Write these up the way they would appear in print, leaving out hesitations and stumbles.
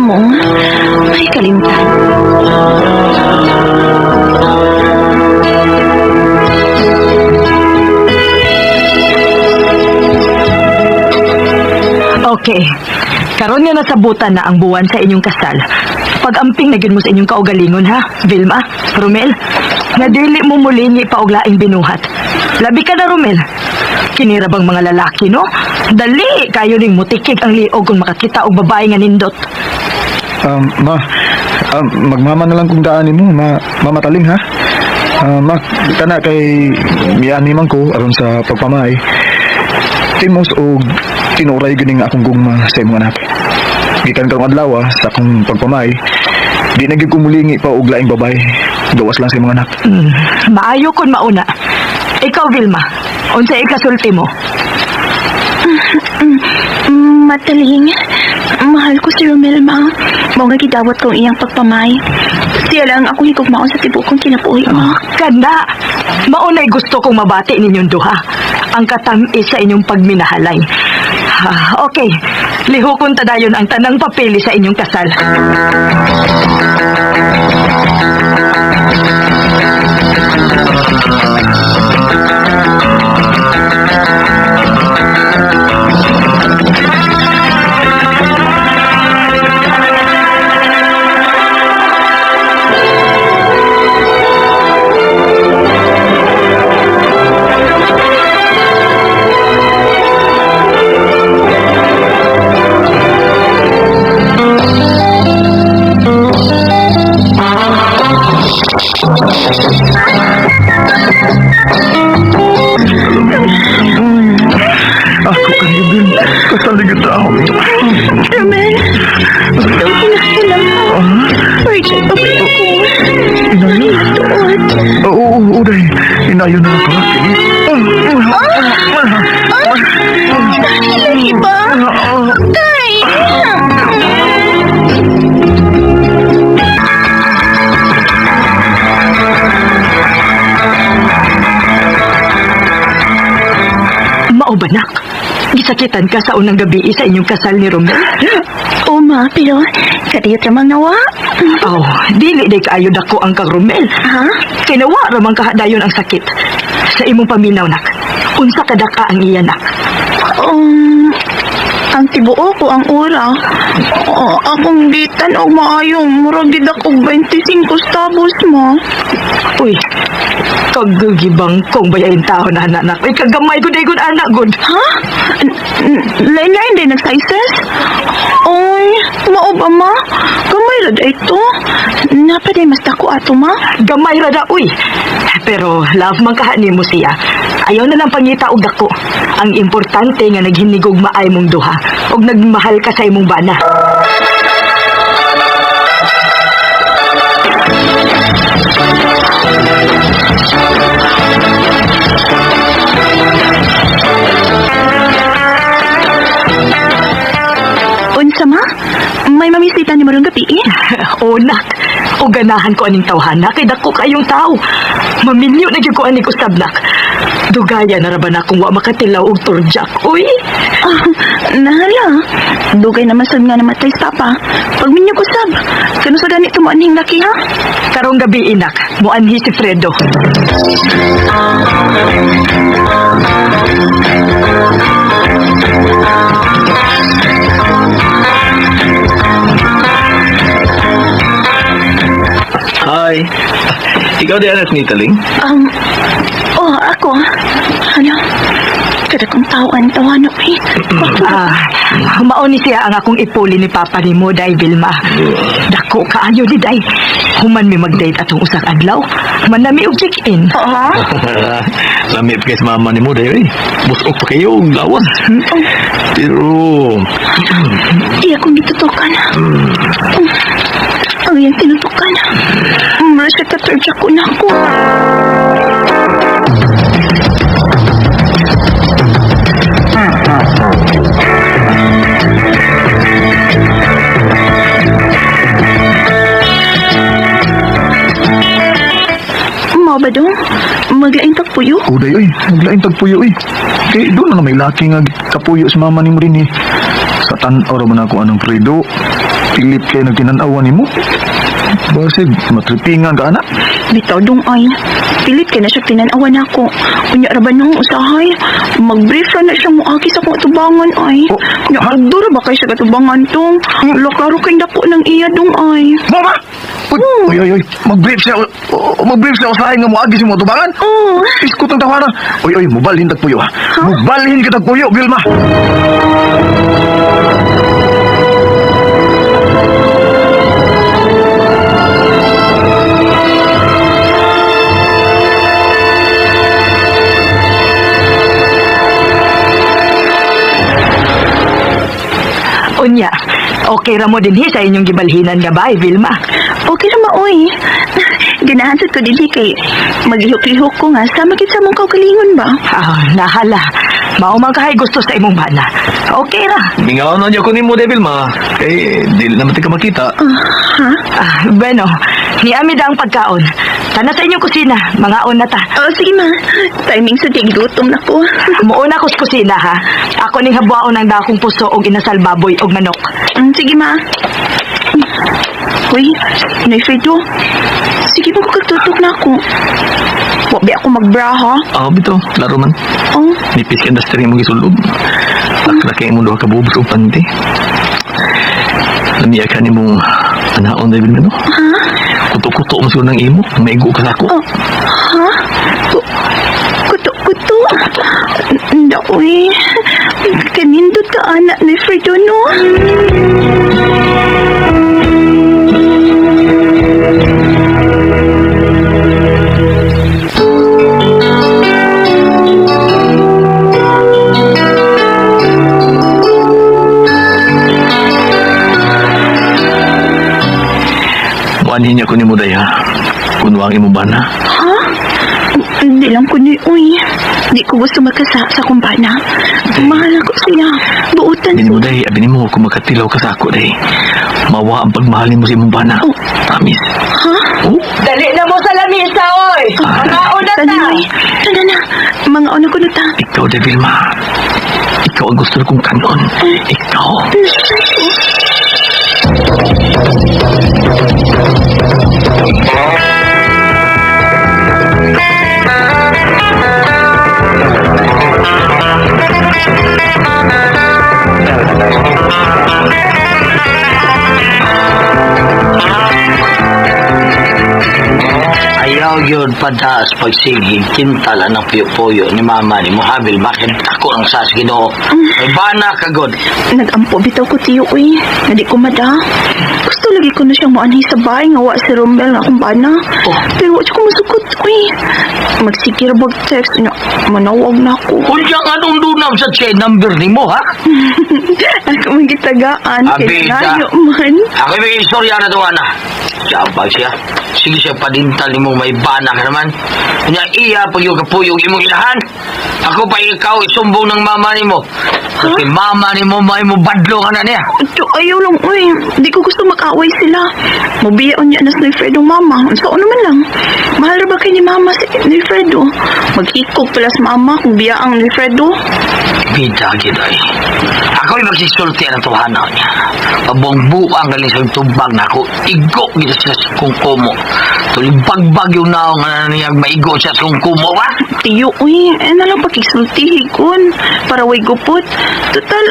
mo. May kalimtan. Okay. Karon nga nasabutan na ang buwan sa inyong kasal. Pag-amping na gyud mo sa inyong kaugalingon ha, Vilma, Romel. Nga dili mo mulingi pa og laing binuhat. Labi ka na, Romel. Kinira bang mga lalaki, no? Dali kayo ning mutikig ang liog kung makakita og babae nga nindot. Ma, magmama na lang kung daanin mo, mamataling ha. Ma, kana kay miyani man ko aron sa pagpamay. Timos og tinuray gining akong gugma sa imong anak. Gikan karong adlaw sa akong pagpamay, di na gyud ko mulingi pa og laing babay. Gawas lang sa imong anak. Maayo kon mauna. Ikaw, Vilma, unsa ikasulti mo? Mataling. Mahal ko si Romel, ma. Mao nga gidawat kong iyang pagpamay. Siya lang ako higugmaon sa tibuok kong kinabuhi mo. Kanda, maunay gusto kong mabati ninyong duha. Ang katamis sa inyong pagminahalay. Okay, lihukon ta dayon ang tanang papeli sa inyong kasal. Ako kanibin, kasaligid ako. Romel, ikaw kinakalam mo. Urgent pa ba ako? Inayon? Oo, day. Inayon na ako. Lagi ba? Tay! Maubanak, gisakitan ka sa unang gabi sa inyong kasal ni Romel? Oo, ma, pero kadiyot ramang nawa. Dili day kaayo dako ang kang Romel. Ha? Kinawa ramang kahadayon ang sakit. Sa imong paminaw, nak. Unsa kadaka ang iya, nak? Ang tibuo ko ang ura. Akong gitan og maayong murag gid ako 25 stabos mo. Uy, kagugibang kong bayain tao na anak. Uy, kagamay ko day gud anak gud. Ha? Lain-lain din nag-sizes? Oy, mao ba, ma? Gamay ra ito. Napa day mas dako ato, ma? Gamay ra da, uy. Pero love man kahani mo siya. Ayaw na lang pangita og dako. Ang importante nga naghinigog maay mong duha og nagmahal ka sa imong bana. Unsa, ma? May mamisita ni mo ron gabi, eh? O nak, o ganahan ko aning tawhana kay dako kayong tao. Mamilyo na gyud ko ani kusab nak. Dugaya na ra ba na kung wa makatilaw og turjak. Uy, Nahala. Dugay naman sad nga namatay sa papa. Pag minyo ko sab. Kano sa ganito mo anhing laki, ha? karong gabi inak, muanhi si Fredo. Hi. Ikaw di anak ni Taling? Ako. Ano? Kada kong tawan no, eh. Mauni siya ang akong ipuli ni Papa ni mo, Day Vilma. Dako kaayo di Day. Human mi mag-date atong usang adlaw. Manami og check-in. Lami pa kayo sa mama ni mo, Day. Busok pa kayo, lawas. Pero... Di akong gitutukan. Ang iyang tinutukan. Marasa katarja ko na ako. Mao ba dong? Maglaing tagpuyo? Uday, oy. Maglaing tagpuyo, oy. Kaya doon na may laki nga kapuyo sa mama ni mo rin, eh. Sa tan-aw ra man ako anong Fredo. Pilit kayo nagtinanawan mo. Basig, matripingan ka, anak. Bitaw dong ay. Pilit kay na siya tinanawan ako. Unya raban nung usahay. Mag-brief na siyang muagi sa kong tubangan ay. Oh, Nya ha? dura ba kayo sa katubangan tong? Klaro kay dako ng iya dong ay. Mama! Uy, uy, uy. Mag-brief siya. Mag-brief siya usahay nga mo agi si mo tubangan. Oh, Iskot ang tawanan. Uy, uy, mubalhin tagpuyo ha. Mubalhin ka tagpuyo, Vilma. Unya, okay ra mo din sa inyong gibalhinan nga ba, Vilma? okay na maoy. Ganahansad ko din kay maglihok-lihok ko nga sa magit sa mong kaugalingon ba? Nahala. Maumang kahay gusto sa imong bana. Okay ra. Mingaw na niya ko ni mo, Devil, ma. Kay, di naman ka makita. Bueno, niami da ang pagkaon. Tana sa inyong kusina, mga una ta. Oh, sige ma. Timing sa gutom na ko. Muuna ko sa kusina, ha? Ako ning habwaon ng dakong puso og inasal baboy og manok. Sige ma. Uy, Nay Fredo. Sige mo kagtutok na ako. Wabi ako magbra ha. Bito, laro man. Oh, Nipis ka industry mo gisulod. Nakalaki mo doon ka bubos o panty. Namiya ka ni mong anaon, Devil, no? Kuto-kuto mo siguro ng imo. Maigo ka sa ako. oh. Ha? Kuto-kuto. Nda, uy. Kanindot ka anak ni Fredo, no? Muanhin niya ko ni mo, day, ha? Kunwang imo ba na? Ha? Hindi lang ko ni, uy. Di ko gusto magkasa sa kumpana. Mahal ako siya. Buutan Abinin mo, day. Abinin mo kung magkatilaw ka sa ako, day. Mawa ang pagmahalin mo sa imong bana. Oh. Promise. Ha? Oh? Dali na mo sa lamisa, oy! Mga una ta! Tanda, uy. Tanda na. Mga una ko na ta. Ikaw, Devil, ma. Ikaw ang gusto kong kanon. Ikaw. Ayaw yun padaas pagsigig kintalan ng puyo-puyo ni mama ni Muhabil bakit ako ang sas Ginoo. May bana kagod. Nagampo bitaw ko tiyo, uy. Hindi ko mada. Gusto lagi ko na siyang maanhi sa bahay nga wa si Romel na akong bana. Pero wala ko masukot, uy. Magsikir bag text niya. Manawag na ako. Kunyang anong dunam sa chain number ni mo, ha? Ako may gitagaan. Abida. Kaya man. Ako may istorya na doon, ha? Siyabag siya. Sige siya padintal ni mo may bana ka naman. Kunya iya pag yung kapuyog imong ilahan. Ako pa ikaw isumbong ng mama ni mo. Kasi mama ni mo may mo badlo ka na niya. Ito, ayaw lang, uy. Di ko gusto mag-away sila. Mabiyaon niya na si Fredo, mama. So, ano man lang. Mahal ba kayo ni mama si ni Fredo? Maghikog pala sa mama kung biyaang ni Fredo. Bida, giday. Ako'y magsisulti ang tuhanan niya. Pabong-buang galing sa tubang na ako. Igo gito siya sa kungkumo. Tulibagbag yung naong na niyang maigo siya sa kungkumo, ba? Tiyo, uy. Nalang pakisultihi kun. Para way gupot. Total,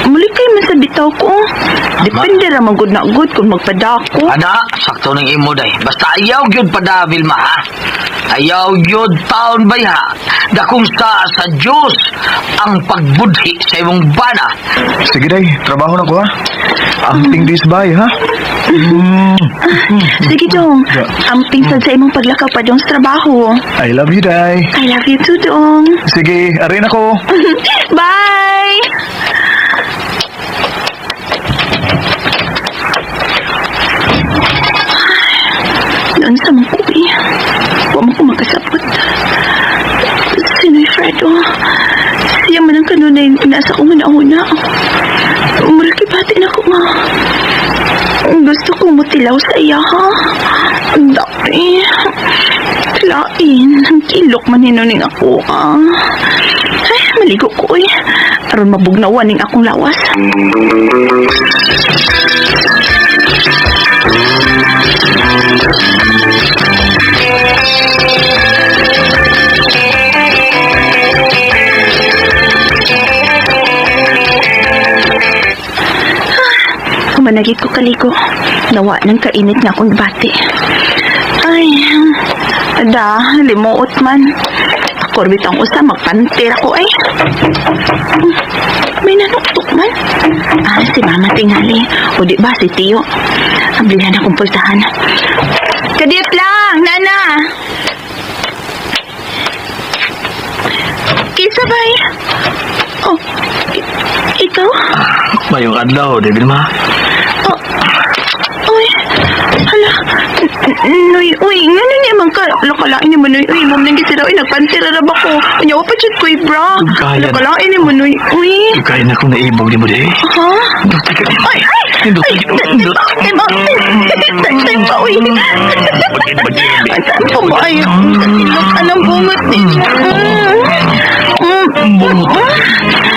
muli kayo man sa bitaw ko. Depende ra magud na good kung magpadako. Ana, sakto ng imo, day. Basta ayaw yun pa, Vilma, ha? Ayaw yun taon ba, ha? Dakong sa Diyos ang pagbudhi sa imong bana. Sige, day. Trabaho na ko, ha? Amping this bay, ha? Sige dong. Amping sad sa imong paglakaw pa dong sa trabaho. I love you, day. I love you too, dong. Sige, arin ako. Bye! Doon sa mga kuwi. Huwag mo ko magkasapot. Sino'y Fredo? Siya man ang kanunay nasa una-una. Malaki na ako nga. Gusto kong mutilaw sa iya, ha? Ang dami. Lain. Ang kilok man hinuning ako, ha? Ay, maligo ko, eh. Aron mabugnawan ning akong lawas. Humanagit ko kaligo. Nawa ng kainit nga akong bati. Ay, limuot man. Korbit ang usa, magpantir ako ay. May nanuktok man. Si Mama tingali. O di ba si Tio? Abilihan akong pultahan. Kadiyot lang, Nana! Kisabay. Oh, ikaw? Mayong adlaw, di Vilma. Oh, uy, hala, uy, nga na naman ka, lakalain ni Manoy, uy, mom nang gisira, uy, nagpantira na ba ko? Anyawa pa dyan ko, bra. Kaya na. Lakalain ni Manoy, uy. Kaya na kung naibog di mo di. Ha? Ay, tay pa, uy. Saan pa ba ay, anong bungot din?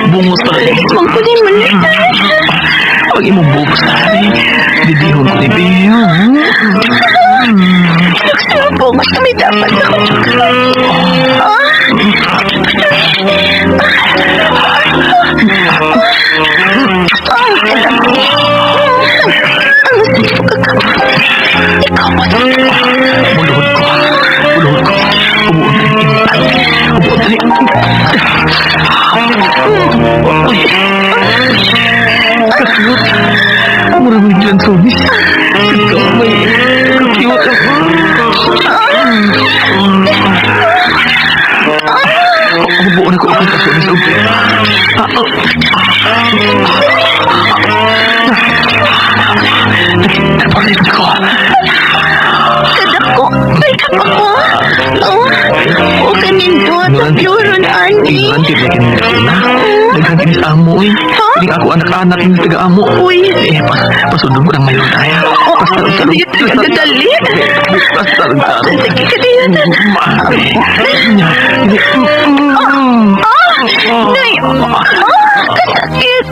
Bungos pa rin. Huwag ko din Manoy. Pag imong bungos na rin, didihon ko ni Bea. Bungot kami dapat ako. Ikaw mo na. Buluhod ko. Umuon na rin. Umuon na rin. Uy. Kakiyot. Maraming dyan, Sonis. Kakamay. Kakiyot. Umuon ako ang Sonis. Napalit ko. Kadak ko. May kapak ko. O kanino. Tapluron, ani. Ignorante ba kinila? Naghantin sa amo eh. Hindi ako anak-anak ng taga-amo. Uy. Pasundong ko ng mayon tayo. Pastarong-tarong. Dito ka dadali. Pastarong-tarong. Sige ka diyan. Maaari. Hindi. Nay. Kasakit.